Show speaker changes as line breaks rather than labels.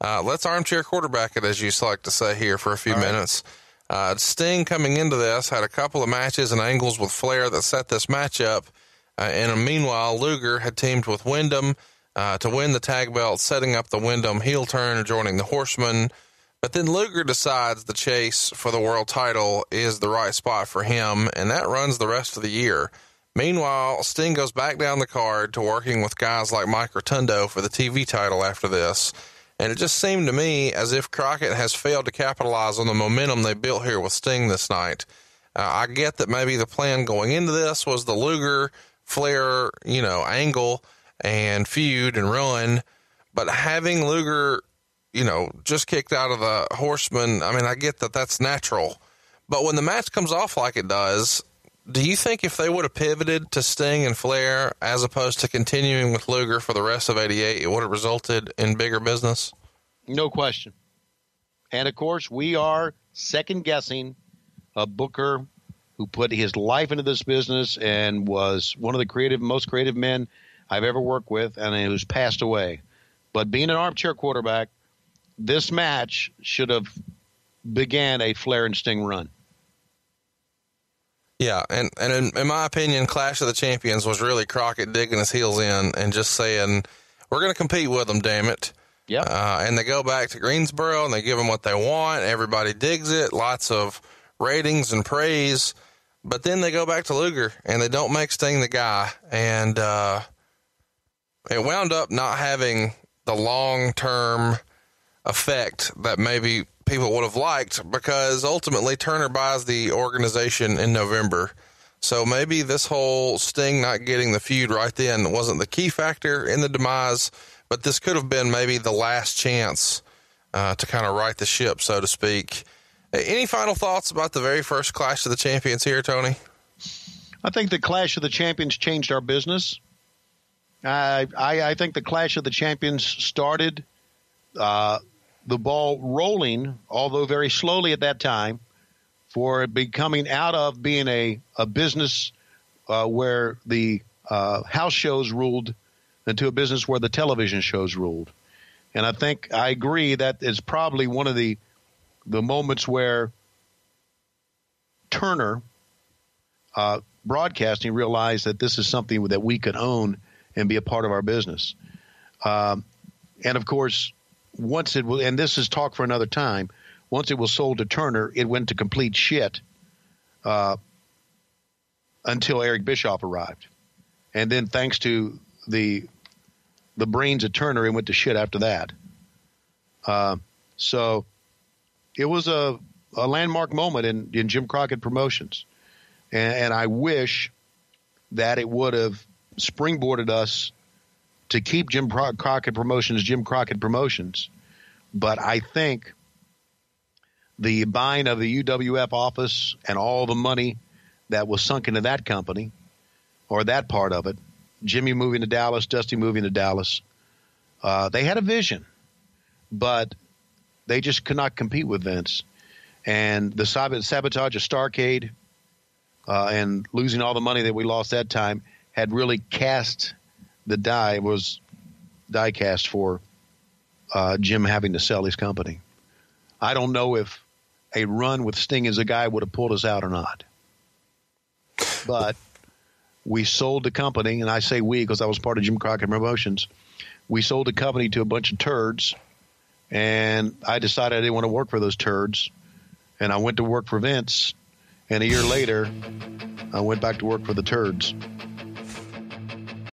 Let's armchair quarterback it, as you like to say here, for a few minutes. Sting, coming into this, had a couple of matches and angles with Flair that set this matchup. And meanwhile, Luger had teamed with Wyndham to win the tag belt, setting up the Wyndham heel turn, joining the Horsemen. But then Luger decides the chase for the world title is the right spot for him, and that runs the rest of the year. Meanwhile, Sting goes back down the card to working with guys like Mike Rotundo for the TV title after this. And it just seemed to me as if Crockett has failed to capitalize on the momentum they built here with Sting this night. I get that maybe the plan going into this was the Luger, Flair, angle and feud and run, but having Luger, just kicked out of the Horsemen, I get that that's natural. But when the match comes off like it does, do you think if they would have pivoted to Sting and Flair as opposed to continuing with Luger for the rest of 88, it would have resulted in bigger business?
No question. And, of course, we are second-guessing a booker who put his life into this business and was one of the most creative men I've ever worked with, and who's passed away. But being an armchair quarterback, this match should have began a Flair and Sting run.
Yeah, and in my opinion, Clash of the Champions was really Crockett digging his heels in and just saying, we're going to compete with them, damn it.
Yep.
And they go back to Greensboro, and they give them what they want. Everybody digs it, lots of ratings and praise. But then they go back to Luger, and they don't make Sting the guy. And it wound up not having the long-term effect that maybe people would have liked, because ultimately Turner buys the organization in November. So maybe this whole Sting not getting the feud right then wasn't the key factor in the demise, but this could have been maybe the last chance to kind of right the ship, so to speak. Any final thoughts about the very first Clash of the Champions here, Tony?
I think the Clash of the Champions changed our business. I think the Clash of the Champions started the ball rolling, although very slowly at that time, for it becoming out of being a business where the house shows ruled into a business where the television shows ruled. And I agree that is probably one of the moments where Turner Broadcasting realized that this is something that we could own and be a part of our business. And of course, once it was, and this is talk for another time, once it was sold to Turner, it went to complete shit until Eric Bischoff arrived. And then thanks to the brains of Turner, it went to shit after that. So it was a landmark moment in Jim Crockett Promotions. And I wish that it would have springboarded us to keep Jim Crockett Promotions. But I think the buying of the UWF office and all the money that was sunk into that company, or that part of it, Jimmy moving to Dallas, Dusty moving to Dallas, they had a vision, but they just could not compete with Vince. And the sabotage of Starrcade and losing all the money that we lost that time had really cast the die cast for Jim having to sell his company. I don't know if a run with Sting as a guy would have pulled us out or not. But we sold the company, and I say we because I was part of Jim Crockett Promotions. We sold the company to a bunch of turds, and I decided I didn't want to work for those turds, and I went to work for Vince, and a year later, I went back to work for the turds.